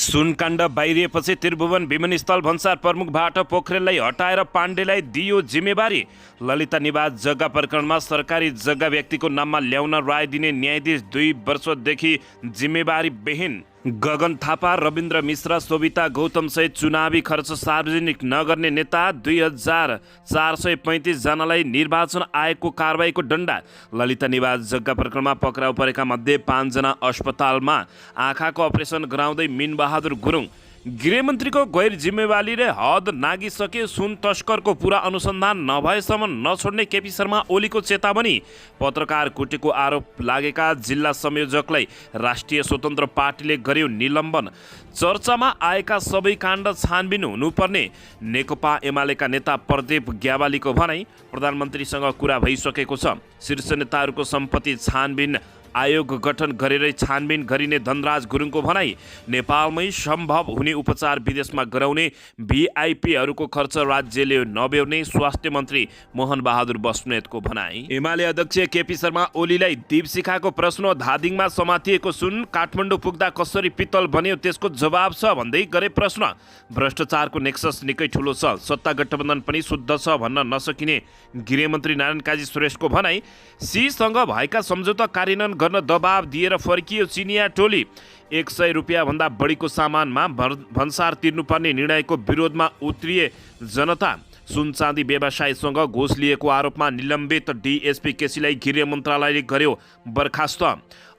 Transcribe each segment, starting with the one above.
सुनकाण्ड बाहिरिएपछि त्रिभुवन विमानस्थल भन्सार प्रमुखबाट पोखरेललाई हटाएर पाण्डेलाई दियो जिम्मेवारी। ललिता निवास जग्गा प्रकरणमा सरकारी जग्गा व्यक्तिको नाममा ल्याउन राय दिने न्यायाधीश 2 वर्षदेखि जिम्मेवारी विहीन। गगन थापा, रविन्द्र मिश्र, शोभिता गौतम सहित चुनावी खर्च सार्वजनिक नगर्ने नेता 2435 जनालाई निर्वाचन आयोगको कारबाहीको डण्डा। ललिता निवास जग्गा प्रकरणमा पक्राउ परेका मध्ये 5 जना अस्पतालमा आँखाको अपरेसन गराउँदै मिनबहादुर गुरुङ। गृहमन्त्रीको गैर जिम्मेवारीले हद नागिसके। सुन तस्करको पुरा अनुसन्धान नभएसम्म नछोड्ने केपी शर्मा ओलीको चेतावनी। पत्रकार कुटेको आरोप लागेका जिल्ला संयोजकलाई राष्ट्रिय स्वतन्त्र पार्टीले गर्यो निलम्बन। चर्चामा आएका सबै काण्ड छानबिन हुनुपर्ने नेकपा एमालेका नेता प्रदीप ग्यावालीको भनाई। प्रधानमन्त्रीसँग कुरा भइसकेको छ। शीर्ष नेताहरूको सम्पत्ति छानबिन आयोग गठन गरेरै छानबिन गरिने धनराज गुरुङको भनाई। नेपालमै सम्भव हुने उपचार विदेशमा गराउने भिआइपीहरूको खर्च राज्यले नब्यहोर्ने स्वास्थ्य मन्त्री मोहन बहादुर बस्नेतको भनाई। एमाले अध्यक्ष केपी शर्मा ओलीलाई दीपशिखाको प्रश्न। धादिङमा समातिएको सुन काठमाडौँ पुग्दा कसरी पित्तल बन्यो त्यसको जवाब छ भन्दै गरे प्रश्न। भ्रष्टाचारको नेक्सस निकै ठुलो छ, सत्ता गठबन्धन पनि शुद्ध छ भन्न नसकिने गृहमन्त्री नारायण काजी सुरेशको भनाई। सीसँग भएका सम्झौता कार्यान्वयन गर्न दबाब दिएर फर्कियो चिनिया टोली। 100 रुपियाँ भन्दा बढीको सामानमा भन्सार तिर्नुपर्ने निर्णयको विरोधमा उत्रिए जनता। सुन चाँदी व्यवसायीसँग घुस लिएको आरोपमा निलम्बित डीएसपी केसीलाई गृह मन्त्रालयले गर्यो बर्खास्त।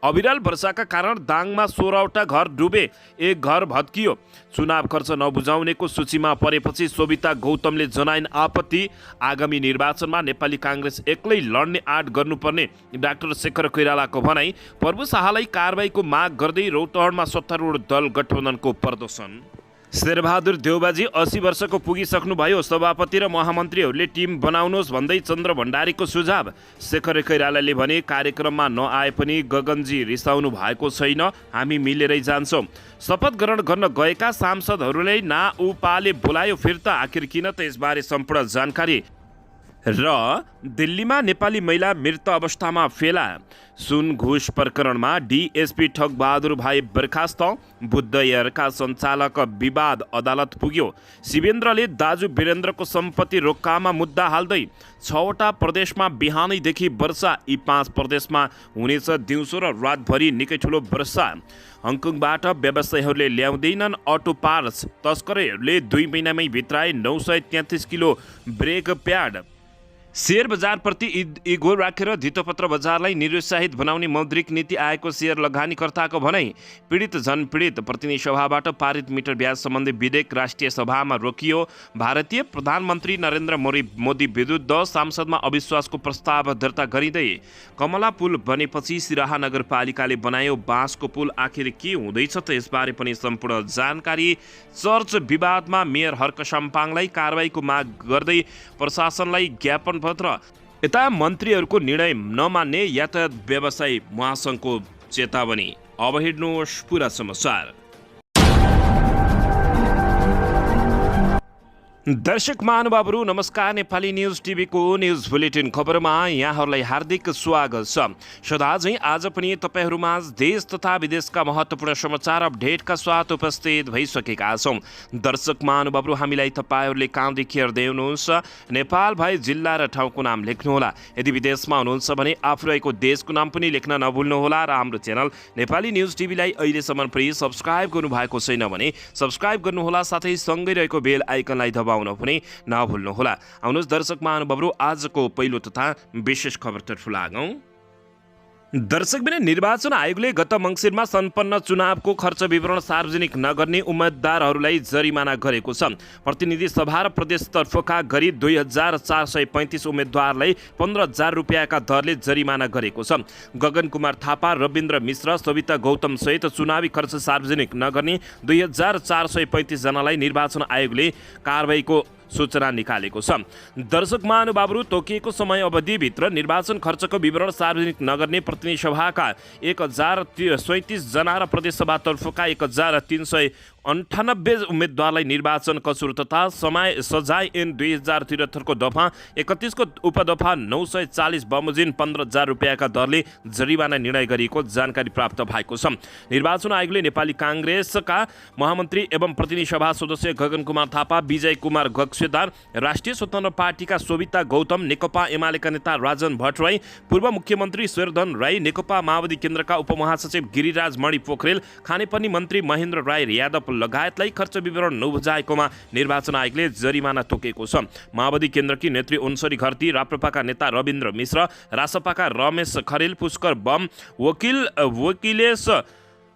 अविरल वर्षाका कारण दाङमा 16वटा घर डुबे, 1 घर भत्कियो। चुनाव खर्च नबुझाउनेको सूचीमा परेपछि शोभिता गौतमले जनाइन् आपत्ति। आगामी निर्वाचनमा नेपाली काङ्ग्रेस एक्लै लड्ने आँट गर्नुपर्ने डाक्टर शेखर कोइरालाको भनाई। प्रभु शाहलाई कारबाहीको माग गर्दै रौतहटमा सत्तारूढ दल गठबन्धनको प्रदर्शन। शेरबहादुर देउबाजी 80 वर्षको पुगिसक्नुभयो। सभापति र महामन्त्रीहरूले टिम बनाउनुहोस् भन्दै चन्द्र भण्डारीको सुझाव। शेखर कोइरालाले भने कार्यक्रममा नआए पनि गगनजी रिसाउनु भएको छैन, हामी मिलेरै जान्छौँ। शपथ ग्रहण गर्न गएका सांसदहरूलाई नाउपाले बोलायो फिर्ता। आखिर किन त यसबारे सम्पूर्ण जानकारी। र दिल्लीमा नेपाली महिला मृत अवस्थामा फेला। सुन घुस प्रकरणमा डीएसपी ठगबहादुर भाइ बर्खास्त। बुद्ध एयरका सञ्चालक विवाद अदालत पुग्यो। शिवेन्द्रले दाजु वीरेन्द्रको सम्पत्ति रोक्कामा मुद्दा हाल्दै 6वटा प्रदेशमा बिहानैदेखि वर्षा। यी 5 प्रदेशमा हुनेछ दिउँसो र रातभरि निकै ठुलो वर्षा। हङकङबाट व्यवसायीहरूले ल्याउँदैनन् अटो पार्ट्स। तस्करहरूले 2 महिनामै भित्राए 933 किलो ब्रेक प्याड। शेयर बजारप्रति इगो राखेर धितोपत्र बजारलाई निरुत्साहित बनाउने मौद्रिक नीति आएको शेयर लगानीकर्ताको भनाई। पीडित जनपीडित प्रतिनिधि सभाबाट पारित मिटर ब्याज सम्बन्धी विधेयक राष्ट्रिय सभामा रोकियो। भारतीय प्रधानमन्त्री नरेन्द्र मोदी विरुद्ध सांसदमा अविश्वासको प्रस्ताव दर्ता गरिँदै। कमला पुल बनेपछि सिराहा नगरपालिकाले बनायो बाँसको पुल। आखिर के हुँदैछ त यसबारे पनि सम्पूर्ण जानकारी। चर्च विवादमा मेयर हर्क साम्पाङलाई कारबाहीको माग गर्दै प्रशासनलाई ज्ञापन पत्र। यता मन्त्रीहरूको निर्णय नमान्ने यातायात व्यवसायी महासङ्घको चेतावनी। अब हेर्नुहोस् पुरा समाचार। दर्शक महानुभावहरू नमस्कार। नेपाली न्युज टिभीको न्युज बुलेटिन खबरमा यहाँहरूलाई हार्दिक स्वागत छ। सदा झैं आज पनि तपाईहरूमाझ देश तथा विदेशका महत्त्वपूर्ण समाचार अपडेटका साथ उपस्थित भइसकेका छौँ। दर्शक महानुभावहरू हामीलाई तपाईहरूले कहाँदेखि हेर्दै हुनुहुन्छ नेपाल भए जिल्ला र ठाउँको नाम लेख्नुहोला। यदि विदेशमा हुनुहुन्छ भने आफू रहेको देशको नाम पनि लेख्न नभुल्नुहोला। र हाम्रो च्यानल नेपाली न्युज टिभीलाई अहिलेसम्म पनि सब्सक्राइब गर्नुभएको छैन भने सब्सक्राइब गर्नुहोला। साथै सँगै रहेको बेल आइकनलाई दबाउन पनि नभुल्नुहोला। आउनुहोस् दर्शक महानुभावहरू आजको पहिलो तथा विशेष खबरतर्फ लागौं। दर्शकबिन निर्वाचन आयोगले गत मङ्सिरमा सम्पन्न चुनावको खर्च विवरण सार्वजनिक नगर्ने उम्मेदवारहरूलाई जरिमाना गरेको छ। प्रतिनिधि सभा र प्रदेशतर्फका गरी 2435 उम्मेदवारलाई 15,000 रुपियाँका दरले जरिमाना गरेको छ। गगन कुमार थापा, रविन्द्र मिश्र, सविता गौतम सहित चुनावी खर्च सार्वजनिक नगर्ने 2435 जनालाई निर्वाचन आयोगले कारबाहीको सूचना निकालेको छ। दर्शक महानुभावहरू तोकिएको समय अवधिभित्र निर्वाचन खर्चको विवरण सार्वजनिक नगर्ने प्रतिनिधि सभाका 1037 जना र प्रदेश सभातर्फका 1300 98 उम्मेद्वारलाई निर्वाचन कसुर तथा सजाय ऐन 2073 को दफा 31 को उपदफा 940 बमोजिम 15,000 रुपियाँका दरले जरिवाना निर्णय गरिएको जानकारी प्राप्त भएको छ। निर्वाचन आयोगले नेपाली काङ्ग्रेसका महामन्त्री एवं प्रतिनिधि सभा सदस्य गगन कुमार थापा, विजय कुमार गक्सेदार, राष्ट्रिय स्वतन्त्र पार्टीका सोभिता गौतम, नेकपा एमालेका नेता राजन भट्टराई, पूर्व मुख्यमन्त्री शेरधन राई, नेकपा माओवादी केन्द्रका उपमहासचिव गिरिराज मणि पोखरेल, खानेपानी मन्त्री महेन्द्र राय यादव लगायतलाई खर्च विवरण नबुझाएकोमा निर्वाचन आयोगले जरिमाना तोकेको छ। माओवादी केन्द्रकी नेत्री ओन्सरी घरती, राप्रपाका नेता रविन्द्र मिश्र, रासपाका रमेश खरेल, पुष्कर बम,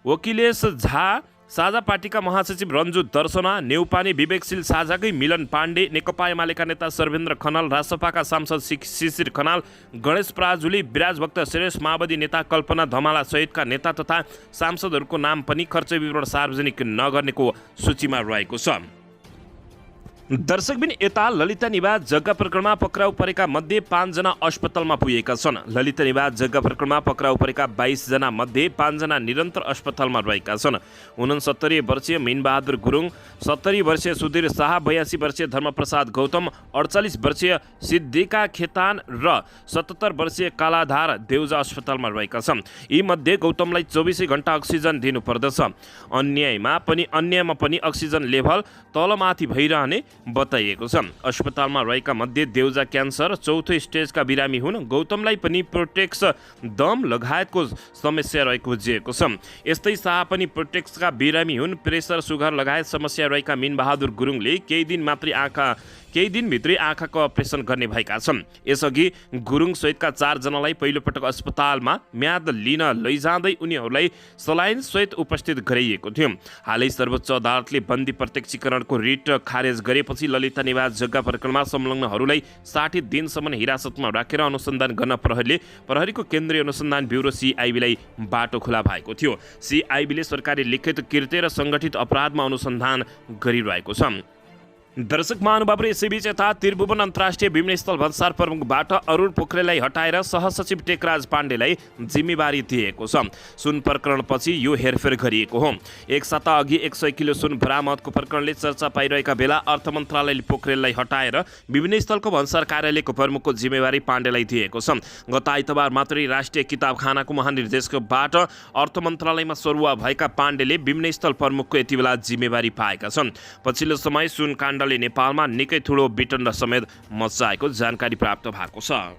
वकिलेश झा, साझा पार्टीका महासचिव रन्जु दर्शना, नेउपाने विवेकशील साझाकै मिलन पाण्डे, नेकपा एमालेका नेता सर्वेन्द्र खनाल, रासपाका सांसद शिशिर खनाल, गणेश पराजुली, विराजभक्त श्रेष्ठ, माओवादी नेता कल्पना धमाला सहितका नेता तथा सांसदहरूको नाम पनि खर्च विवरण सार्वजनिक नगर्नेको सूचीमा रहेको छ। दर्शकबिन यता ललिता निवास जग्गा प्रकरणमा पक्राउ परेका मध्ये 5 जना अस्पतालमा पुगेका छन्। ललिता निवास जग्गा प्रकरणमा पक्राउ परेका 22 जना मध्ये 5 जना निरन्तर अस्पतालमा रहेका छन्। 69 वर्षीय मिनबहादुर गुरुङ, 70 वर्षीय सुधीर शाह, 82 वर्षीय धर्मप्रसाद गौतम, 48 वर्षीय सिद्धिका खेतान र 77 वर्षीय कालाधार देउजा अस्पतालमा रहेका छन्। यी मध्ये गौतमलाई 24 घण्टा अक्सिजन दिनुपर्दछ। अन्यमा पनि अक्सिजन लेभल तलमाथि भइरहने बताइएको छ। अस्पतालमा रहेका मध्ये देउजा क्यान्सर 4थो स्टेजका बिरामी हुन्। गौतमलाई पनि प्रोटेक्स दम लगायतको समस्या रहेको बुझिएको छ। यस्तै शाह पनि प्रोटेक्सका बिरामी हुन्। प्रेसर, सुगर लगायत समस्या रहेका मिनबहादुर गुरुङले केही दिनभित्रै आँखाको अपरेसन गर्ने भएका छन्। यसअघि गुरुङ सहितका 4 जनालाई पहिलोपटक अस्पतालमा म्याद लिन लैजाँदै उनीहरूलाई सलाइन सहित उपस्थित गराइएको थियो। हालै सर्वोच्च अदालतले बन्दी प्रत्यक्षीकरणको रिट खारेज गरेपछि ललिता निवास जग्गा प्रकरणमा संलग्नहरूलाई 60 दिनसम्म हिरासतमा राखेर अनुसन्धान गर्न प्रहरीको केन्द्रीय अनुसन्धान ब्युरो CIBलाई बाटो खुला भएको थियो। CIBले सरकारी लिखित कृत्य र सङ्गठित अपराधमा अनुसन्धान गरिरहेको छ। दर्शक महानुभावहरू, यसैबीच यता त्रिभुवन अन्तर्राष्ट्रिय विमानस्थल भन्सार प्रमुखबाट अरुण पोखरेललाई हटाएर सहसचिव टेकराज पाण्डेलाई जिम्मेवारी दिएको छ। सुन प्रकरणपछि यो हेरफेर गरिएको हो। एक साता अघि 100 किलो सुन बरामदको प्रकरणले चर्चा पाइरहेका बेला अर्थ मन्त्रालयले पोखरेललाई हटाएर विमानस्थलको भन्सार कार्यालयको प्रमुखको जिम्मेवारी पाण्डेलाई दिएको छ। गत आइतबार मात्रै राष्ट्रिय किताबखानाको महानिर्देशकबाट अर्थ मन्त्रालयमा सरुवा भएका पाण्डेले विमानस्थल प्रमुखको यति बेला जिम्मेवारी पाएका छन्। पछिल्लो समय सुन काण्ड नेपालमा निकै ठुलो विटण्ड समेत मच्चाएको जानकारी प्राप्त भएको छ।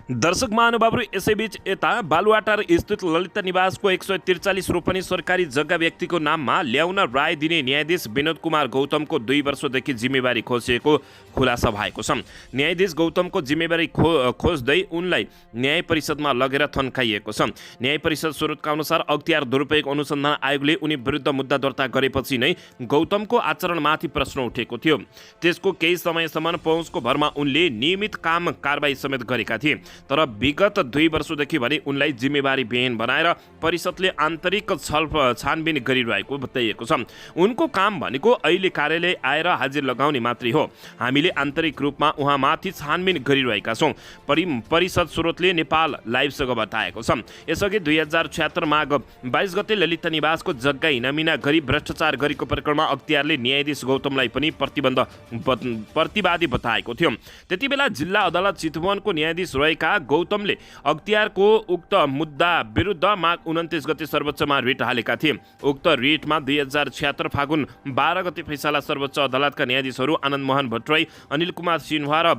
दर्शक महानुभावहरू, यसैबीच यता बालुवाटार स्थित ललिता निवासको 143 रोपनी सरकारी जग्गा व्यक्तिको नाममा ल्याउन राय दिने न्यायाधीश विनोद कुमार गौतमको 2 वर्षदेखि जिम्मेवारी खोजिएको खुलासा भएको छ। न्यायाधीश गौतमको जिम्मेवारी खोज्दै उनलाई न्याय परिषदमा लगेर थन्काइएको छ। न्याय परिषद स्रोतका अनुसार अख्तियार दुरुपयोग अनुसन्धान आयोगले उनी विरुद्ध मुद्दा दर्ता गरेपछि नै गौतमको आचरणमाथि प्रश्न उठेको थियो। त्यसको केही समयसम्म पहुँचको भरमा उनले नियमित काम कारबाही समेत गरेका थिए। तर विगत 2 वर्षदेखि भने उनलाई जिम्मेवारी विहीन बनाएर परिषदले आन्तरिक छानबिन गरिरहेको बताइएको छ। उनको काम भनेको अहिले कार्यालय आएर हाजिर लगाउने मात्रै हो। हामीले आन्तरिक रूपमा उहाँमाथि छानबिन गरिरहेका छौँ, परिषद स्रोतले नेपाल लाइभसँग बताएको छ। यसअघि 2076 माघ 22 गते ललिता निवासको जग्गा हिनामिना गरी भ्रष्टाचार गरेको प्रकरणमा अख्तियारले न्यायाधीश गौतमलाई पनि प्रतिवादी बताएको थियो। त्यति बेला जिल्ला अदालत चितवनको न्यायाधीश रहेका गौतमले अख्तियारको उक्त मुद्दा विरुद्ध माघ 29 गते सर्वोच्चमा रिट हालेका थिए। उक्त रिटमा 2076 फागुन 12 गते फैसला सर्वोच्च अदालतका न्यायाधीशहरू आनन्द मोहन भट्टराई, अनिल कुमार सिन्हा र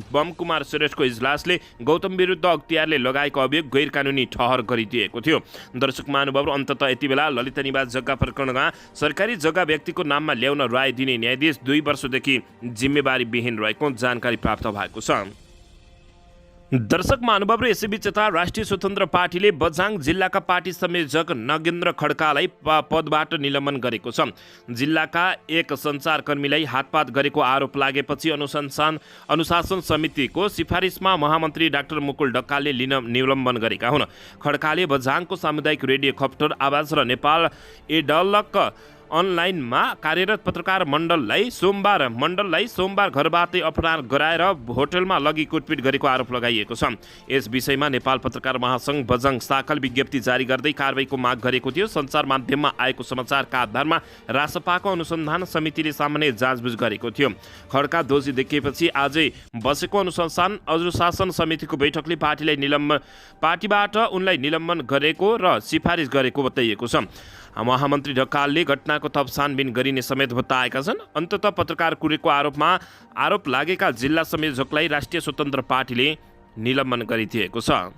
बम कुमार श्रेष्ठको इजलासले गौतम विरुद्ध अख्तियारले लगाएको अभियोग गैर कानुनी ठहर गरिदिएको थियो। दर्शक महानुभावहरू, अन्ततः यति बेला ललिता निवास जग्गा प्रकरणमा सरकारी जग्गा व्यक्तिको नाममा ल्याउन राय दिने न्यायाधीश 2 वर्षदेखि जिम्मेवारी विहीन रहेको जानकारी प्राप्त भएको छ। दर्शक महानुभावहरू, यसैबीच यता राष्ट्रिय स्वतन्त्र पार्टीले बझाङ जिल्लाका पार्टी संयोजक नगेन्द्र खड्कालाई पदबाट निलम्बन गरेको छ। जिल्लाका एक सञ्चारकर्मीलाई हातपात गरेको आरोप लागेपछि अनुशासन समितिको सिफारिसमा महामन्त्री डाक्टर मुकुल ढकालले निलम्बन गरेका हुन्। खड्काले बझाङको सामुदायिक रेडियो खप्टर आवाज र नेपाल एडलक अनलाइनमा कार्यरत पत्रकार मण्डललाई सोमबार घरबाटै अपहरण गराएर होटलमा लगी कुटपिट गरेको आरोप लगाइएको छ। यस विषयमा नेपाल पत्रकार महासंघ बजरंग शाखाले विज्ञप्ति जारी गर्दै कारबाहीको माग गरेको थियो। सञ्चार माध्यममा आएको समाचारका आधारमा रासपाको अनुसन्धान समितिले सामान्य जाँचबुझ गरेको थियो। खड्का दोषी देखिएपछि आजै बसेको अनुशासन समितिको बैठकले पार्टीबाट उनलाई निलम्बन गरेको र सिफारिस गरेको बताइएको छ। महामन्त्री ढकालले घटनाको थप छानबिन गरिने समेत बताएका छन्। अन्ततः पत्रकार कुरेको आरोप लागेका जिल्ला संयोजकलाई राष्ट्रिय स्वतन्त्र पार्टीले निलम्बन गरिदिएको छ।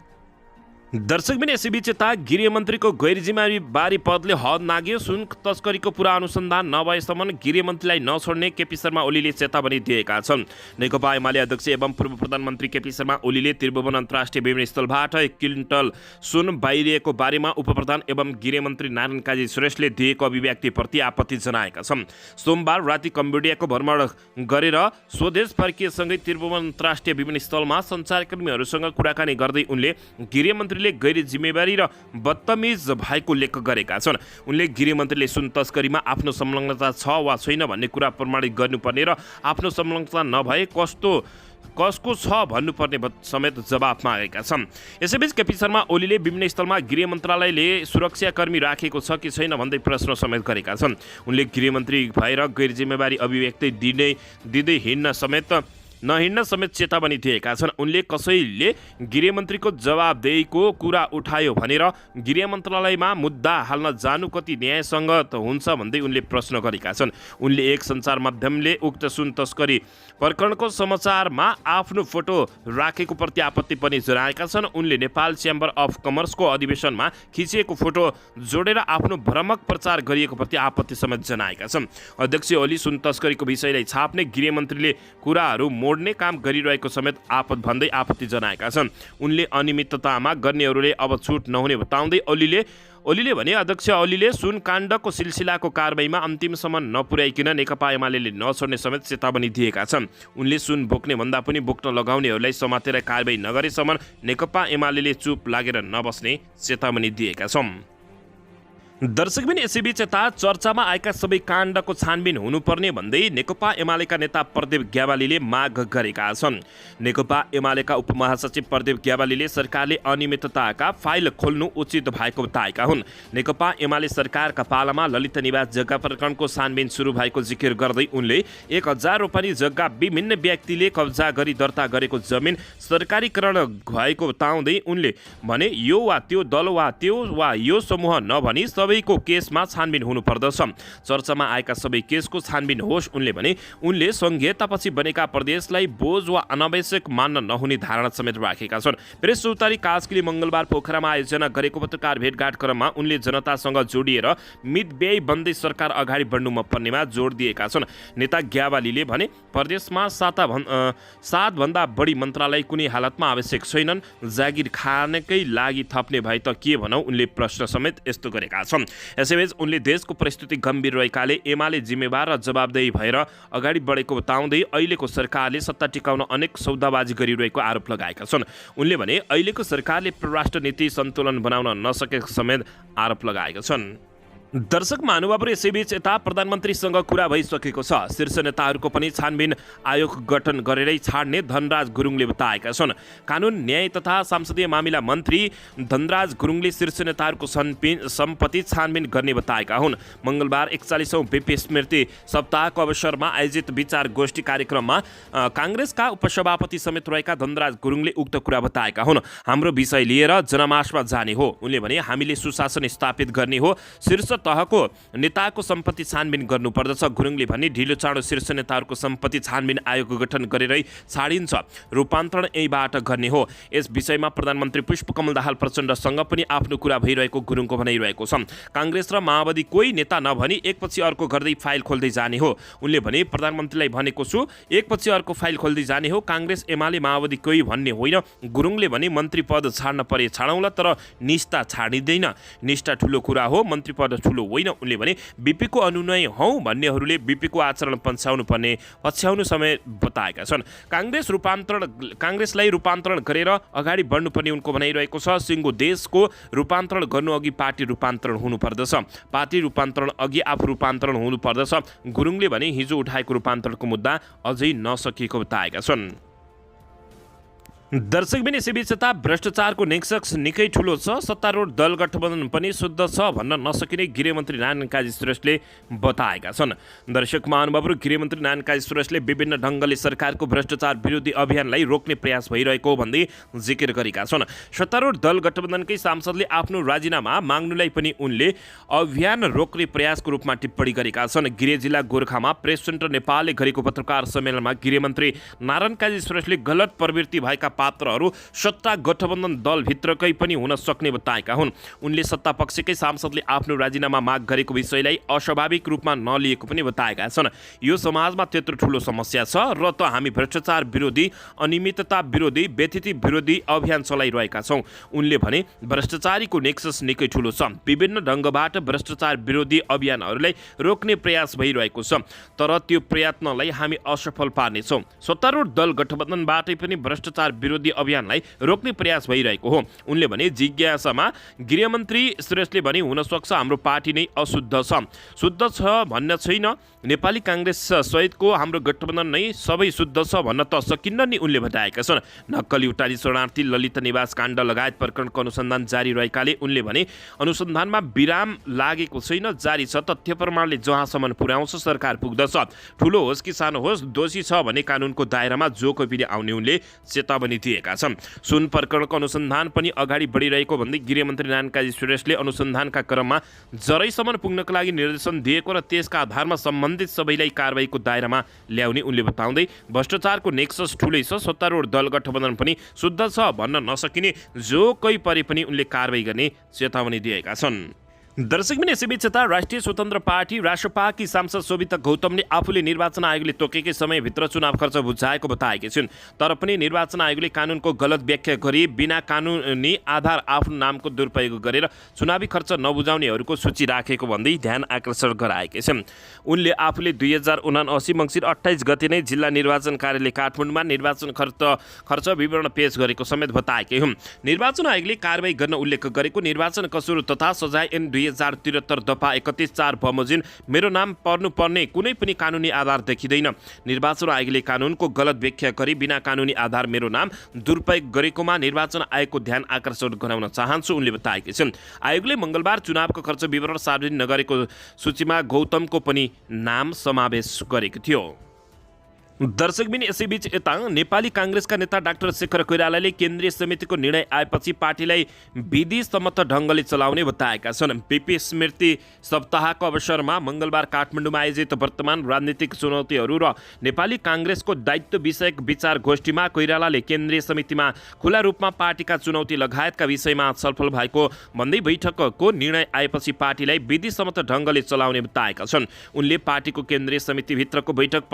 दर्शकबिन यसैबीच यता गृहमन्त्रीको गैर जिम्मेवारी पदले हद नाग्यो। सुन तस्करीको पुरा अनुसन्धान नभएसम्म गृहमन्त्रीलाई नछोड्ने केपी शर्मा ओलीले चेतावनी दिएका छन्। नेकपा एमाले अध्यक्ष एवं पूर्व प्रधानमन्त्री केपी शर्मा ओलीले त्रिभुवन अन्तर्राष्ट्रिय विमानस्थलबाट 1 क्विन्टल सुन बाहिरिएको बारेमा उपप्रधान एवं गृहमन्त्री नारायण काजी श्रेष्ठले दिएको अभिव्यक्तिप्रति आपत्ति जनाएका छन्। सोमबार राति कम्बोडियाको भ्रमण गरेर स्वदेश फर्किएसँगै त्रिभुवन अन्तर्राष्ट्रिय विमानस्थलमा सञ्चारकर्मीहरूसँग कुराकानी गर्दै उनले गृहमन्त्री गैर जिम्मेवारी र बदतमिज भएको उल्लेख गरेका छन्। उनले गृहमन्त्रीले सुन तस्करीमा आफ्नो संलग्नता छ वा छैन भन्ने कुरा प्रमाणित गर्नुपर्ने र आफ्नो संलग्नता नभए कसको छ भन्नुपर्ने समेत जवाफ मागेका छन्। यसैबीच केपी शर्मा ओलीले विमानस्थलमा गृह मन्त्रालयले सुरक्षाकर्मी राखेको छ कि छैन भन्दै प्रश्न समेत गरेका छन्। उनले गृहमन्त्री भएर गैर जिम्मेवारी अभिव्यक्ति दिँदै नहिँड्न समेत चेतावनी दिएका छन्। उनले कसैले गृहमन्त्रीको जवाबदेहीको कुरा उठायो भनेर गृह मन्त्रालयमा मुद्दा हाल्न जानु कति न्यायसङ्गत हुन्छ भन्दै उनले प्रश्न गरेका छन्। उनले एक सञ्चार माध्यमले उक्त सुन तस्करी प्रकरणको समाचारमा आफ्नो फोटो राखेको प्रति आपत्ति पनि जनाएका छन्। उनले नेपाल च्याम्बर अफ कमर्सको अधिवेशनमा खिचिएको फोटो जोडेर आफ्नो भ्रमक प्रचार गरिएको प्रति आपत्ति समेत जनाएका छन्। अध्यक्ष ओली सुन तस्करीको विषयलाई छाप्ने गृहमन्त्रीले कुराहरू मोड्ने काम गरिरहेको समेत भन्दै आपत्ति जनाएका छन्। उनले अनियमिततामा गर्नेहरूले अब छुट नहुने बताउँदै ओलीले भने अध्यक्ष ओलीले सुन काण्डको सिलसिलाको कारबाहीमा अन्तिमसम्म नपुर्याइकन नेकपा एमाले नछोड्ने समेत चेतावनी दिएका छन्। उनले सुन बोक्ने भन्दा पनि बोक्न लगाउनेहरूलाई समातेर कारबाही नगरेसम्म नेकपा एमाले चुप लागेर नबस्ने चेतावनी दिएका छन्। दर्शकबिन यसैबीच यता चर्चामा आएका सबै काण्डको छानबिन हुनुपर्ने भन्दै नेकपा एमालेका नेता प्रदीप ग्यावालीले माग गरेका छन्। नेकपा एमालेका उपमहासचिव प्रदीप ग्यावालीले सरकारले अनियमितताका फाइल खोल्नु उचित भएको बताएका हुन्। नेकपा एमाले सरकारका पालामा ललित निवास जग्गा प्रकरणको छानबिन सुरु भएको जिकिर गर्दै उनले 1000 रोपनी जग्गा विभिन्न व्यक्तिले कब्जा गरी दर्ता गरेको जमिन सरकारीकरण भएको बताउँदै उनले भने यो वा त्यो दल वा त्यो वा यो समूह नभनी सबैको केसमा छानबिन हुनुपर्दछ। चर्चामा आएका सबै केसको छानबिन होस् उनले भने। उनले संघीयतापछि बनेका प्रदेशलाई बोझ वा अनावश्यक मान्न नहुने धारणा समेत राखेका छन्। प्रेस चौतारी कास्कीले मंगलबार पोखरामा आयोजना गरेको पत्रकार भेटघाट क्रममा उनले जनतासँग जोडिएर मितव्ययी बन्दै सरकार अगाडि बढ्नुमा पर्नेमा जोड दिएका छन्। नेता ग्यावालीले भने प्रदेशमा 7 भन्दा बढी मन्त्रालय कुनै हालतमा आवश्यक छैनन्। जागिर खानकै लागि थप्ने भए त के भनौँ उनले प्रश्न समेत यस्तो गरेका छन्। यसैबीच उनले देशको परिस्थिति गम्भीर रहेकाले एमाले जिम्मेवार र जवाबदेही भएर अगाडि बढेको बताउँदै अहिलेको सरकारले सत्ता टिकाउन अनेक सौदाबाजी गरिरहेको आरोप लगाएका छन्। उनले भने अहिलेको सरकारले परराष्ट्र नीति सन्तुलन बनाउन नसकेको समेत आरोप लगाएका छन्। दर्शक महानुभावहरू यसैबीच यता प्रधानमन्त्रीसँग कुरा भइसकेको छ। शीर्ष नेताहरूको पनि छानबिन आयोग गठन गरेरै छाड्ने धनराज गुरुङले बताएका छन्। कानुन न्याय तथा संसदीय मामिला मन्त्री धनराज गुरुङले शीर्ष नेताहरूको सम्पत्ति छानबिन गर्ने बताएका हुन्। मंगलबार 41औं बीपी स्मृति सप्ताहको अवसरमा आयोजित विचार गोष्ठी कार्यक्रममा काङ्ग्रेसका उपसभापति समेत रहेका धनराज गुरुङले उक्त कुरा बताएका हुन्। हाम्रो विषय लिएर जनमासमा जाने हो। उनले भने हामीले सुशासन स्थापित गर्ने हो। शीर्ष तहको नेताको सम्पत्ति छानबिन गर्नुपर्दछ। गुरुङले भने ढिलो चाँडो शीर्ष नेताहरूको सम्पत्ति छानबिन आयोग गठन गरेरै छाडिन्छ। रूपान्तरण यहीबाट गर्ने हो। यस विषयमा प्रधानमन्त्री पुष्पकमल दाहाल प्रचण्डसँग पनि आफ्नो कुरा भइरहेको गुरुङको भनाइरहेको छ। काङ्ग्रेस र माओवादी कोही नेता नभनी एकपछि अर्को गर्दै फाइल खोल्दै जाने हो। उनले भने प्रधानमन्त्रीलाई भनेको छु एकपछि अर्को फाइल खोल्दै जाने हो। काङ्ग्रेस एमाले माओवादी कोही भन्ने होइन। गुरुङले भने मन्त्री पद छाड्न परे छाडौँला तर निष्ठा छाडिँदैन। निष्ठा ठुलो कुरा हो। मन्त्री पद ठुलो होइन। उनले भने बीपीको अनुनय हौँ भन्नेहरूले बीपीको आचरण पछ्याउनु समय बताएका छन्। काङ्ग्रेसलाई रूपान्तरण गरेर अगाडि बढ्नुपर्ने उनको भनाइरहेको छ। सिङ्गो देशको रूपान्तरण गर्नु अघि पार्टी रूपान्तरण हुनुपर्दछ, पार्टी रूपान्तरण अघि आफू रूपान्तरण हुनुपर्दछ। गुरुङले भने हिजो उठाएको रूपान्तरणको मुद्दा अझै नसकिएको बताएका छन्। दर्शकबिन यसैबीच यता भ्रष्टाचारको नेक्सस निकै ठुलो छ। सत्तारूढ दल गठबन्धन पनि शुद्ध छ भन्न नसकिने गृहमन्त्री नारायण काजी श्रेष्ठले बताएका छन्। दर्शक महानुभावहरू, गृहमन्त्री नारायण काजी श्रेष्ठले विभिन्न ढङ्गले सरकारको भ्रष्टाचार विरोधी अभियानलाई रोक्ने प्रयास भइरहेको भन्दै जिकिर गरेका छन्। सत्तारूढ दल गठबन्धनकै सांसदले आफ्नो राजीनामा माग्नुलाई पनि उनले अभियान रोक्ने प्रयासको रूपमा टिप्पणी गरेका छन्। गृह जिल्ला गोर्खामा प्रेस सेन्टर नेपालले गरेको पत्रकार सम्मेलनमा गृहमन्त्री नारायण काजी श्रेष्ठले गलत प्रवृत्ति भएका पात्रहरू सत्ता गठबन्धन दलभित्रकै पनि हुन सक्ने बताएका हुन्। उनले सत्ता पक्षकै सांसदले आफ्नो राजीनामा माग गरेको विषयलाई अस्वाभाविक रूपमा नलिएको पनि बताएका छन्। यो समाजमा त्यत्रो ठुलो समस्या छ र त हामी भ्रष्टाचार विरोधी, अनियमितता विरोधी, व्यथिति विरोधी अभियान चलाइरहेका छौँ। उनले भने भ्रष्टाचारीको नेक्सस निकै ठुलो छ। विभिन्न ढङ्गबाट भ्रष्टाचार विरोधी अभियानहरूलाई रोक्ने प्रयास भइरहेको छ, तर त्यो प्रयत्नलाई हामी असफल पार्नेछौँ। सत्तारूढ दल गठबन्धनबाटै पनि भ्रष्टाचार विरोधी अभियानलाई रोक्ने प्रयास भइरहेको हो। उनले भने जिज्ञासामा गृहमन्त्री श्रेष्ठले भने हुनसक्छ हाम्रो पार्टी नै अशुद्ध छ, शुद्ध छ भन्न छैन। नेपाली काङ्ग्रेस सहितको हाम्रो गठबन्धन नै सबै शुद्ध छ भन्न त सकिन्न नि उनले बताएका छन्। नक्कली उटाली शरणार्थी ललित निवास काण्ड लगायत प्रकरणको अनुसन्धान जारी रहेकाले उनले भने अनुसन्धानमा विराम लागेको छैन, जारी छ। तथ्य प्रमाणले जहाँसम्म पुर्याउँछ सरकार पुग्दछ। ठुलो होस् कि सानो होस्, दोषी छ भने कानुनको दायरामा जो कोही पनि आउने उनले चेतावनी दिएका छन्। सुन प्रकरणको अनुसन्धान पनि अगाडि बढिरहेको भन्दै गृहमन्त्री नारायण काजी श्रेष्ठले अनुसन्धानका क्रममा जरैसम्म पुग्नका लागि निर्देशन दिएको र त्यसका आधारमा सम्बन्धित सबैलाई कारबाहीको दायरामा ल्याउने उनले बताउँदै भ्रष्टाचारको नेक्सस ठुलै छ, सत्तारूढ दल गठबन्धन पनि शुद्ध छ भन्न नसकिने जो कोही परे पनि उनले कारबाही गर्ने चेतावनी दिएका छन्। दर्शकबिन यसैबीच यता राष्ट्रिय स्वतन्त्र पार्टी रासपाकी सांसद शोभिता गौतमले आफूले निर्वाचन आयोगले तोकेकै समयभित्र चुनाव खर्च बुझाएको बताएकी छिन्। तर पनि निर्वाचन आयोगले कानुनको गलत व्याख्या गरी बिना कानुनी आधार आफ्नो नामको दुरुपयोग गरेर चुनावी खर्च नबुझाउनेहरूको सूची राखेको भन्दै ध्यान आकर्षण गराएकी छिन्। उनले आफूले 2079 मङ्सिर 28 गते नै जिल्ला निर्वाचन कार्यालय काठमाडौँमा निर्वाचन खर्च विवरण पेश गरेको समेत बताएकै हुन्। निर्वाचन आयोगले कारबाही गर्न उल्लेख गरेको निर्वाचन कसुर तथा सजाय ऐन 2073 दफा 31(4) बमोजिम मेरो नाम पर्नुपर्ने कुनै पनि कानुनी आधार देखिँदैन। निर्वाचन आयोगले कानुनको गलत व्याख्या गरी बिना कानुनी आधार मेरो नाम दुरुपयोग गरेकोमा निर्वाचन आयोगको ध्यान आकर्षण गराउन चाहन्छु उनले बताएकी छिन्। आयोगले मङ्गलबार चुनावको खर्च विवरण सार्वजनिक नगरेको सूचीमा गौतमको पनि नाम समावेश गरेको थियो। दर्शकबिन यसैबीच यता नेपाली काङ्ग्रेसका नेता डाक्टर शेखर कोइरालाले केन्द्रीय समितिको निर्णय आएपछि पार्टीलाई विधि सम्मत ढङ्गले चलाउने बताएका छन्। बीपी स्मृति सप्ताहको अवसरमा मङ्गलबार काठमाडौँमा आयोजित वर्तमान राजनीतिक चुनौतीहरू र नेपाली काङ्ग्रेसको दायित्व विषयक विचार गोष्ठीमा कोइरालाले केन्द्रीय समितिमा खुला रूपमा पार्टीका चुनौती लगायतका विषयमा छलफल भएको भन्दै बैठकको निर्णय आएपछि पार्टीलाई विधि सम्मत ढङ्गले चलाउने बताएका छन्। उनले पार्टीको केन्द्रीय समितिभित्रको बैठक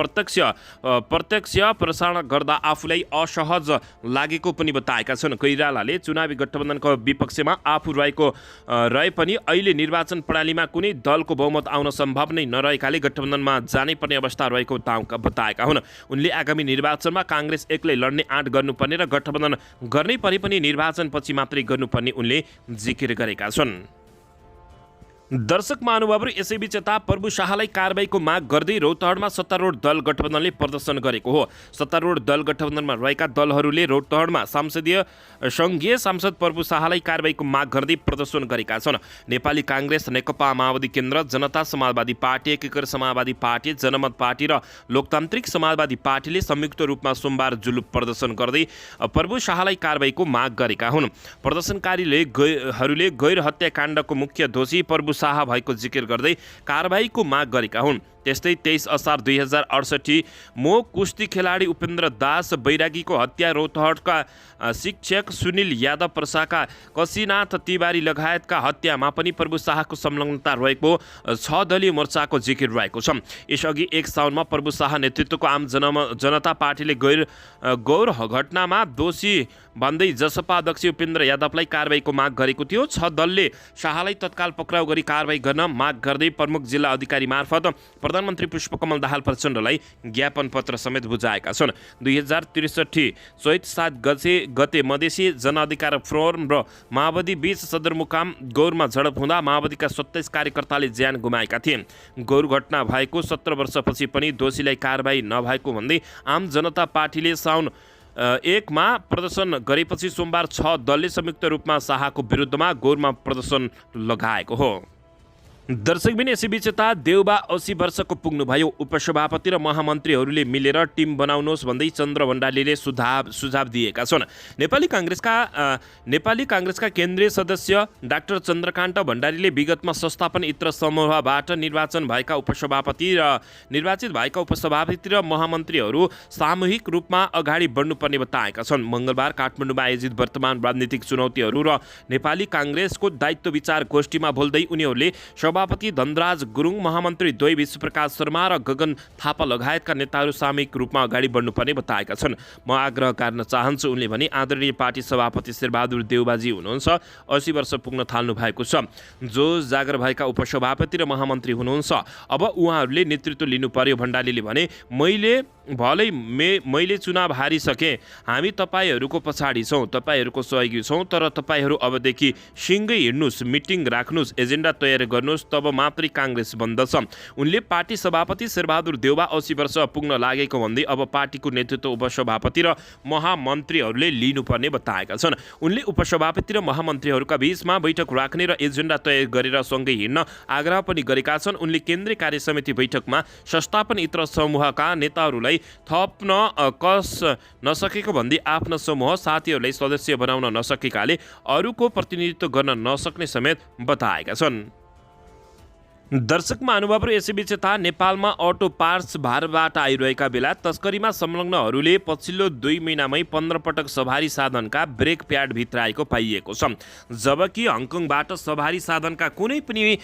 प्रत्यक्ष प्रसारण गर्दा आफूलाई असहज लागेको पनि बताएका छन्। कोइरालाले चुनावी गठबन्धनको विपक्षमा आफू रहे पनि अहिले निर्वाचन प्रणालीमा कुनै दलको बहुमत आउन सम्भव नै नरहेकाले गठबन्धनमा जानै पर्ने अवस्था रहेको बताएका हुन्। उनले आगामी निर्वाचनमा काङ्ग्रेस एक्लै लड्ने आँट गर्नुपर्ने र गठबन्धन गर्नै परे पनि निर्वाचनपछि मात्रै गर्नुपर्ने उनले जिकिर गरेका छन्। दर्शक महानुभावहरू यसैबीच यता प्रभु शाहलाई कारबाहीको माग गर्दै रौतहटमा सत्तारूढ दल गठबन्धनले प्रदर्शन गरेको हो। सत्तारूढ दल गठबन्धनमा रहेका दलहरूले रौतहटमा सङ्घीय सांसद प्रभु शाहलाई कारबाहीको माग गर्दै प्रदर्शन गरेका छन्। नेपाली काङ्ग्रेस, नेकपा माओवादी केन्द्र, जनता समाजवादी पार्टी, एकीकृत समाजवादी पार्टी, जनमत पार्टी र लोकतान्त्रिक समाजवादी पार्टीले संयुक्त रूपमा सोमबार जुलुस प्रदर्शन गर्दै प्रभु शाहलाई कारबाहीको माग गरेका हुन्। प्रदर्शनकारीहरूले गैर हत्याकाण्डको मुख्य दोषी प्रभु शाह भएको जिकिर गर्दै कारबाहीको माग गरेका हुन्। त्यस्तै 23 असार 2068 मो कुस्ती खेलाडी उपेन्द्र दास बैरागीको हत्या, रौतहटका शिक्षक सुनिल यादव प्रसाका कशीनाथ तिवारी लगायतका हत्यामा पनि प्रभु शाहको संलग्नता रहेको 6 दलीय मोर्चाको जिकिर रहेको छ। यसअघि 1 साउनमा प्रभु शाह नेतृत्वको आम जनता पार्टीले गौर घटनामा दोषी भन्दै जसपा अध्यक्ष उपेन्द्र यादवलाई कारबाहीको माग गरेको थियो। 6 दलले शाहलाई तत्काल पक्राउ गरी कारबाही गर्न माग गर्दै प्रमुख जिल्ला अधिकारी मार्फत प्रधानमन्त्री पुष्पकमल दाहाल प्रचण्डलाई ज्ञापन पत्र समेत बुझाएका छन्। 2063 चैत 7 गते मधेसी जनअधिकार फोरम र माओवादी बीच सदरमुकाम गौरमा झडप हुँदा माओवादीका 27 कार्यकर्ताले ज्यान गुमाएका थिए। गौर घटना भएको 17 वर्षपछि पनि दोषीलाई कारबाही नभएको भन्दै आम जनता पार्टीले साउन 1 मा प्रदर्शन गरेपछि सोमबार 6 दलले संयुक्त रूपमा शाहको विरुद्धमा गौरमा प्रदर्शन लगाएको हो। दर्शकबिन यसैबीच यता देउबा 80 वर्षको पुग्नुभयो। उपसभापति र महामन्त्रीहरूले मिलेर टिम बनाउनुहोस् भन्दै चन्द्र भण्डारीले सुझाव दिएका छन्। नेपाली काङ्ग्रेसका केन्द्रीय सदस्य डाक्टर चन्द्रकान्त भण्डारीले विगतमा संस्थापन इत्र समूहबाट निर्वाचन भएका उपसभापति र निर्वाचित भएका उपसभापति र महामन्त्रीहरू सामूहिक रूपमा अगाडि बढ्नुपर्ने बताएका छन्। मङ्गलबार काठमाडौँमा आयोजित वर्तमान राजनीतिक चुनौतीहरू र नेपाली काङ्ग्रेसको दायित्व विचार गोष्ठीमा बोल्दै उनीहरूले सभापति धनराज गुरुङ, महामन्त्री द्वय विश्वप्रकाश शर्मा र गगन थापा लगायतका नेताहरू सामूहिक रूपमा अगाडि बढ्नुपर्ने बताएका छन्। म आग्रह गर्न चाहन्छु उनले भने आदरणीय पार्टी सभापति शेरबहादुर देउबाजी हुनुहुन्छ, 80 वर्ष पुग्न थाल्नु भएको छ। जो जागर भएका उपसभापति र महामन्त्री हुनुहुन्छ, अब उहाँहरूले नेतृत्व लिनु पर्यो। भण्डारीले भने मैले चुनाव हारिसकेँ, हामी तपाईँहरूको पछाडि छौँ, तपाईँहरूको सहयोगी छौँ, तर तपाईँहरू अबदेखि सिँगै हिँड्नुहोस्, मिटिङ राख्नुहोस्, एजेन्डा तयार गर्नुहोस्, तब मात्रै काङ्ग्रेस बन्दछ। उनले पार्टी सभापति शेरबहादुर देउबा 80 वर्ष पुग्न लागेको भन्दै अब पार्टीको नेतृत्व उपसभापति र महामन्त्रीहरूले लिनुपर्ने बताएका छन्। उनले उपसभापति र महामन्त्रीहरूका बीचमा बैठक राख्ने र एजेन्डा तयार गरेर सँगै हिँड्न आग्रह पनि गरेका छन्। उनले केन्द्रीय कार्य समिति बैठकमा संस्थापन इत्र समूहका नेताहरूलाई थप्न कस नसकेको भन्दै आफ्ना समूह साथीहरूलाई सदस्य बनाउन नसकेकाले अरूको प्रतिनिधित्व गर्न नसक्ने समेत बताएका छन्। दर्शक महानुभावहरू यसैबीच यता नेपालमा अटो पार्ट्स भारतबाट आइरहेका बेला तस्करीमा संलग्नहरूले पछिल्लो 2 महिनामै 15 पटक सवारी साधनका ब्रेक प्याड भित्राएको पाइएको छ। जबकि हङकङबाट सवारी साधनका कुनै पनि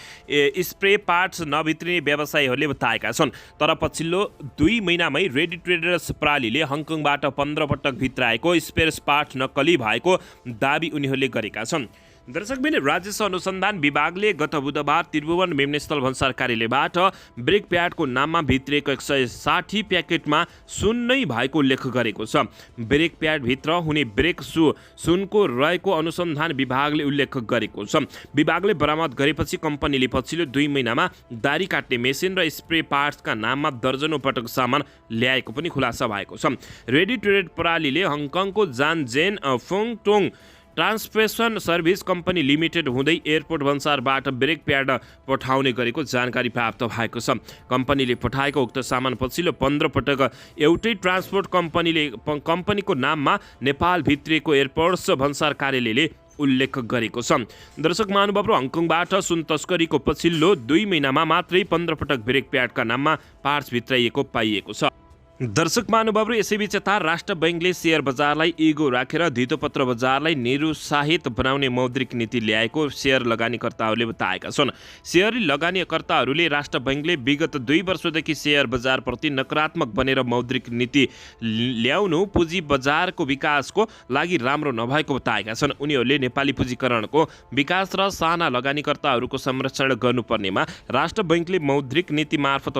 स्प्रे पार्ट्स नभित्रिने व्यवसायीहरूले बताएका छन्। तर पछिल्लो 2 महिनामै रेडी ट्रेडर्स प्रणालीले हङकङबाट 15 पटक भित्राएको स्पेयर पार्ट नक्कली भएको दाबी उनीहरूले गरेका छन्। दर्शकबिन राजस्व अनुसन्धान विभागले गत बुधबार त्रिभुवन विमानस्थल भन्सार कार्यालयबाट ब्रेक प्याडको नाममा भित्रिएको 160 प्याकेटमा सुन नै भएको उल्लेख गरेको छ। ब्रेक प्याडभित्र हुने ब्रेक सुनको रहेको अनुसन्धान विभागले उल्लेख गरेको छ। विभागले बरामद गरेपछि कम्पनीले पछिल्लो 2 महिनामा दारी काट्ने मेसिन र स्प्रे पार्ट्सका नाममा दर्जनौं पटक सामान ल्याएको पनि खुलासा भएको छ। रेडी ट्रेड प्रणालीले हङकङको जानजेन फोङटोङ ट्रान्सपोर्टेसन सर्भिस कम्पनी लिमिटेड हुँदै एयरपोर्ट भन्सारबाट ब्रेक प्याड पठाउने गरेको जानकारी प्राप्त भएको छ। कम्पनीले पठाएको उक्त सामान पछिल्लो 15 पटक एउटै ट्रान्सपोर्ट कम्पनीको नाममा नेपाल भित्रिएको एयरपोर्ट्स भन्सार कार्यालयले उल्लेख गरेको छ। दर्शक महानुभावहरू हङकङबाट सुन तस्करीको पछिल्लो 2 महिनामा मात्रै 15 पटक ब्रेक प्याडका नाममा पार्ट्स भित्राइएको पाइएको छ। दर्शक महानुभावहरू यसैबीच यता राष्ट्र बैङ्कले सेयर बजारलाई इगो राखेर धितोपत्र बजारलाई निरुत्साहित बनाउने मौद्रिक नीति ल्याएको सेयर लगानीकर्ताहरूले बताएका छन्। सेयर लगानीकर्ताहरूले राष्ट्र बैङ्कले विगत 2 वर्षदेखि सेयर बजारप्रति नकारात्मक बनेर मौद्रिक नीति ल्याउनु पुँजी बजारको विकासको लागि राम्रो नभएको बताएका छन्। उनीहरूले नेपाली पुँजीकरणको विकास र साना लगानीकर्ताहरूको संरक्षण गर्नुपर्नेमा राष्ट्र बैङ्कले मौद्रिक नीति मार्फत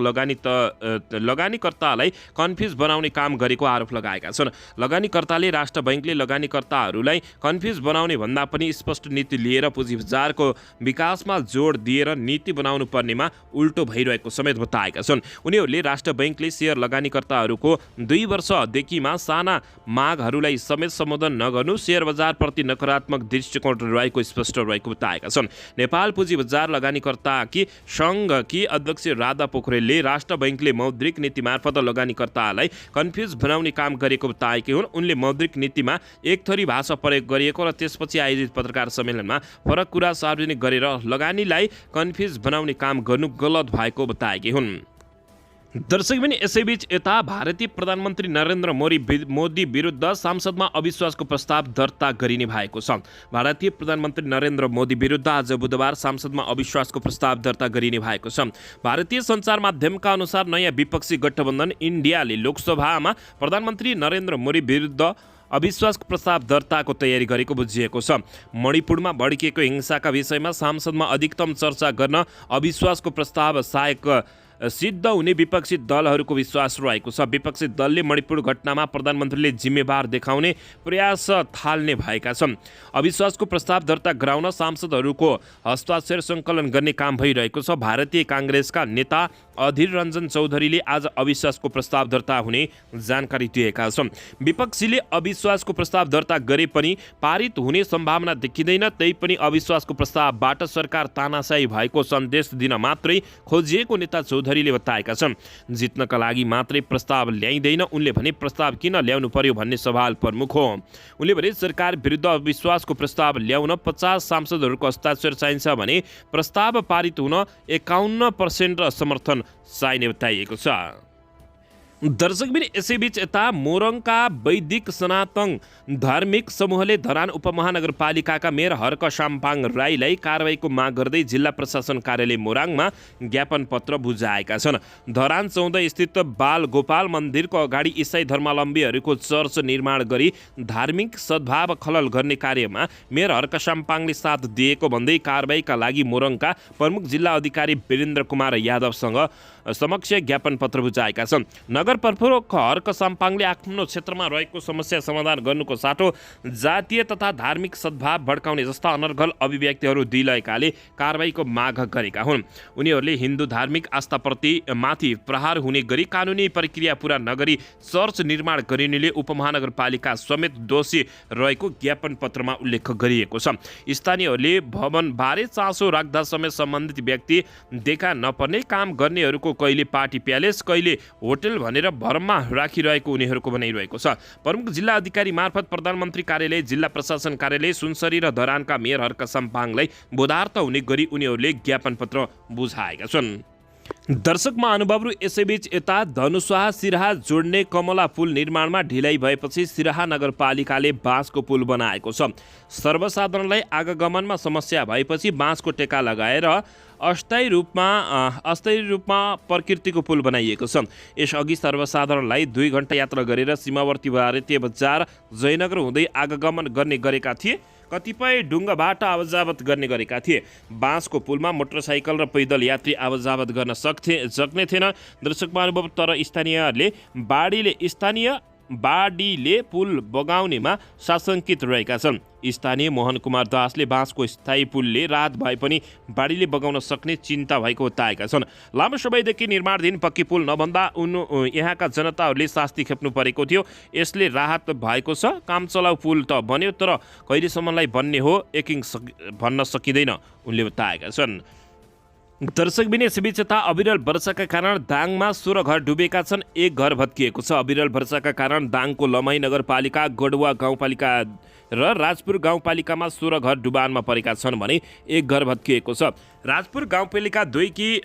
लगानीकर्तालाई कन्फ्युज बनाउने काम गरेको आरोप लगाएका छन्। लगानीकर्ताले राष्ट्र बैङ्कले लगानीकर्ताहरूलाई कन्फ्युज बनाउने भन्दा पनि स्पष्ट नीति लिएर पुँजी बजारको विकासमा जोड दिएर नीति बनाउनु पर्नेमा उल्टो भइरहेको समेत बताएका छन्। उनीहरूले राष्ट्र बैङ्कले सेयर लगानीकर्ताहरूको 2 वर्षदेखिमा साना मागहरूलाई समेत सम्बोधन नगर्नु सेयर बजारप्रति नकारात्मक दृष्टिकोण रहेको स्पष्ट रहेको बताएका छन्। नेपाल पुँजी बजार लगानीकर्ताकी सङ्घकी अध्यक्ष राधा पोखरेलले राष्ट्र बैङ्कले मौद्रिक नीति मार्फत लगानीकर्तालाई कन्फ्युज बनाउने काम गरेको बताएकी हुन्। उनले मौद्रिक नीतिमा एक थरी भाषा प्रयोग गरिएको र त्यसपछि आयोजित पत्रकार सम्मेलनमा फरक कुरा सार्वजनिक गरेर लगानीलाई कन्फ्युज बनाउने काम गर्नु गलत भएको बताएकी हुन्। दर्शकबिन यसैबीच यता भारतीय प्रधानमन्त्री नरेन्द्र मोदी विरुद्ध संसदमा अविश्वासको प्रस्ताव दर्ता गरिने भएको छ। भारतीय प्रधानमन्त्री नरेन्द्र मोदी विरुद्ध आज बुधबार संसदमा अविश्वासको प्रस्ताव दर्ता गरिने भएको छ। भारतीय सञ्चार माध्यमका अनुसार नयाँ विपक्षी गठबन्धन इन्डियाले लोकसभामा प्रधानमन्त्री नरेन्द्र मोदी विरुद्ध अविश्वासको प्रस्ताव दर्ताको तयारी गरेको बुझिएको छ। मणिपुरमा भड्किएको हिंसाका विषयमा संसदमा अधिकतम चर्चा गर्न अविश्वासको प्रस्ताव सहायक सिद्ध हुने विपक्षी दलहरूको विश्वास रहेको छ। विपक्षी दलले मणिपुर घटनामा प्रधानमन्त्रीले जिम्मेवार देखाउने प्रयास थाल्ने भएका छन्। अविश्वासको प्रस्ताव दर्ता गराउन सांसदहरूको हस्ताक्षर सङ्कलन गर्ने काम भइरहेको छ। भारतीय काङ्ग्रेसका नेता अधीर रञ्जन चौधरीले आज अविश्वासको प्रस्ताव दर्ता हुने जानकारी दिएका छन्। विपक्षीले अविश्वासको प्रस्ताव दर्ता गरे पनि पारित हुने सम्भावना देखिँदैन। तैपनि अविश्वासको प्रस्तावबाट सरकार तानाशाही भएको सन्देश दिन मात्रै खोजिएको नेता चौधरीले बताएका छन्। जित्नका लागि मात्रै प्रस्ताव ल्याइँदैन उनले भने प्रस्ताव किन ल्याउनु पर्यो भन्ने सवाल प्रमुख हो। उनले भने सरकार विरुद्ध अविश्वासको प्रस्ताव ल्याउन 50 सांसदहरूको हस्ताक्षर चाहिन्छ भने प्रस्ताव पारित हुन 51% समर्थन चाहिने बताइएको छ। दर्शकबिन यसैबीच यता मोरङका वैदिक सनातन धार्मिक समूहले धरान उपमहानगरपालिकाका मेयर हर्क साम्पाङ राईलाई कारबाहीको माग गर्दै जिल्ला प्रशासन कार्यालय मोराङमा ज्ञापन पत्र बुझाएका छन्। धरान 14 स्थित बाल गोपाल मन्दिरको अगाडि इसाई धर्मावलम्बीहरूको चर्च निर्माण गरी धार्मिक सद्भाव खलल गर्ने कार्यमा मेयर हर्क साम्पाङले साथ दिएको भन्दै कारबाहीका लागि मोरङका प्रमुख जिल्ला अधिकारी वीरेन्द्र कुमार यादवसँग समक्ष ज्ञापन पत्र बुझाएका छन्। नगर प्रमुख हर्क साम्पाङले आफ्नो क्षेत्रमा रहेको समस्या समाधान गर्नुको साटो जातीय तथा धार्मिक सद्भाव भड्काउने जस्ता अनर्गल अभिव्यक्तिहरू दिइरहेकाले कारबाहीको माग गरेका हुन्। उनीहरूले हिन्दू धार्मिक आस्थाप्रति माथि प्रहार हुने गरी कानुनी प्रक्रिया पूरा नगरी चर्च निर्माण गरिनेले उपमहानगरपालिका समेत दोषी रहेको ज्ञापन पत्रमा उल्लेख गरिएको छ। स्थानीयहरूले भवनबारे चासो राख्दा समेत सम्बन्धित व्यक्ति देखा नपर्ने, काम गर्नेहरूको कहिले पार्टी प्यालेस कहिले होटल भनेर भरमा राखिरहेको उनीहरूको भनाइरहेको छ। प्रमुख जिल्ला अधिकारी मार्फत प्रधानमन्त्री कार्यालय, जिल्ला प्रशासन कार्यालय सुनसरी र धरानका मेयर हर्क साम्पाङलाई बोधार्थ हुने गरी उनीहरूले ज्ञापन पत्र बुझाएका छन्। दर्शक महानुभावहरू यसैबीच यता धनुषा सिराहा जोड्ने कमला पुल निर्माणमा ढिलाइ भएपछि सिराहा नगरपालिकाले बाँसको पुल बनाएको छ। सर्वसाधारणलाई आगमनमा समस्या भएपछि बाँसको टेका लगाएर अस्थायी रूपमा प्रकृतिको पुल बनाइएको छ। यसअघि सर्वसाधारणलाई 2 घण्टा यात्रा गरेर सीमावर्ती भारतीय बजार जयनगर हुँदै आगमन गर्ने गरेका थिए। कतिपय ढुङ्गाबाट आवतजावत गर्ने गरेका थिए। बाँसको पुलमा मोटरसाइकल र पैदल यात्री आवतजावत गर्न सक्ने थिएन। दर्शक महानुभाव तर स्थानीय बाढीले पुल बगाउनेमा साशङ्कित रहेका छन्। स्थानीय मोहन कुमार दासले बाँसको स्थायी पुलले राहत भए पनि बाढीले बगाउन सक्ने चिन्ता भएको बताएका छन्। लामो समयदेखि निर्माणधीन पक्की पुल नभन्दा यहाँका जनताहरूले शास्ति खेप्नु परेको थियो। यसले राहत भएको छ। काम चलाउ पुल त बन्यो तर कहिलेसम्मलाई बन्ने हो भन्न सकिँदैन उनले बताएका छन्। दर्शकबिन यसबीच यता अविरल वर्षाका कारण दाङमा 16 घर डुबेका छन्। 1 घर भत्किएको छ। अविरल वर्षाका कारण दाङको लमाई नगरपालिका, गडुवा गाउँपालिका र राजपुर गाउँपालिकामा 16 घर डुबानमा परेका छन् भने 1 घर भत्किएको छ। राजपुर गाउँपालिका 2 की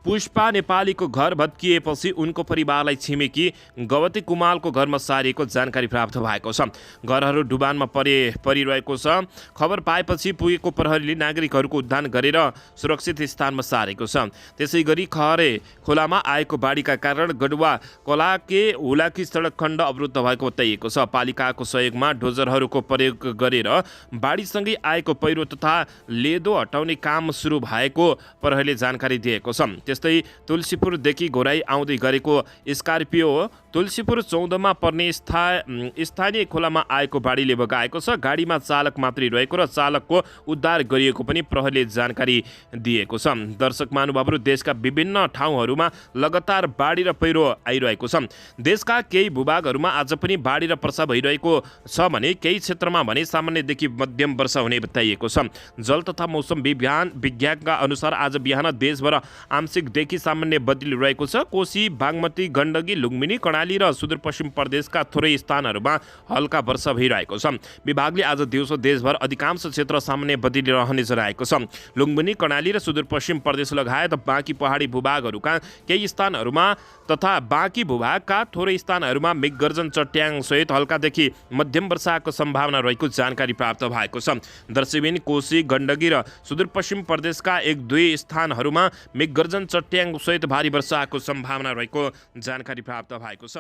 पुष्पा नेपालीको घर भत्किएपछि उनको परिवारलाई छिमेकी गवती कुमालको घरमा सारिएको जानकारी प्राप्त भएको छ। घरहरू डुबानमा परिरहेको छ। खबर पाएपछि पुगेको प्रहरीले नागरिकहरूको उद्धार गरेर सुरक्षित स्थानमा सारेको छ। त्यसैगरी खहरे खोलामा आएको बाढीका कारण गडुवा कोलाके हुलाकी सडक खण्ड अवरुद्ध भएको बताइएको छ। पालिकाको सहयोगमा डोजरहरूको प्रयोग गरेर बाढीसँगै आएको पहिरो तथा लेदो हटाउने काम सुरु भएको प्रहरीले जानकारी दिएको छ। त्यस्तै तुलसीपुरदेखि घोराई आउँदै गरेको स्कर्पियो तुलसीपुर 14 मा पर्ने स्थानीय खोलामा आएको बाढीले बगाएको छ। गाडीमा चालक मात्रै रहेको र चालकको उद्धार गरिएको पनि प्रहरीले जानकारी दिएको छ। दर्शक महानुभावहरू देशका विभिन्न ठाउँहरूमा लगातार बाढी र पहिरो आइरहेको छ। देशका केही भूभागहरूमा आज पनि बाढी र वर्षा भइरहेको छ भने केही क्षेत्रमा भने सामान्यदेखि मध्यम वर्षा हुने बताइएको छ। जल तथा मौसम विज्ञानका अनुसार आज बिहान देशभर आंशिक आंशिकदेखि सामान्य बदली रहेको छ। कोशी, बागमती, गण्डकी, लुम्बिनी, कर्णाली र सुदूरपश्चिम प्रदेशका थोरै स्थानहरूमा हल्का वर्षा भइरहेको छ। विभागले आज दिउँसो देशभर अधिकांश क्षेत्र सामान्य बदली रहने जनाएको छ। लुम्बिनी, कर्णाली र सुदूरपश्चिम प्रदेश लगायत बाँकी पहाडी भूभागहरूका केही स्थानहरूमा तथा बाँकी भूभागका थोरै स्थानहरूमा मेघगर्जन, चट्याङ सहित हल्कादेखि मध्यम वर्षाको सम्भावना रहेको जानकारी प्राप्त भएको छ। दर्शबिन, कोशी, गण्डकी र सुदूरपश्चिम प्रदेशका 1-2 स्थानहरूमा मेघगर्जन, चट्याङ सहित भारी वर्षाको सम्भावना रहेको जानकारी प्राप्त भएको छ।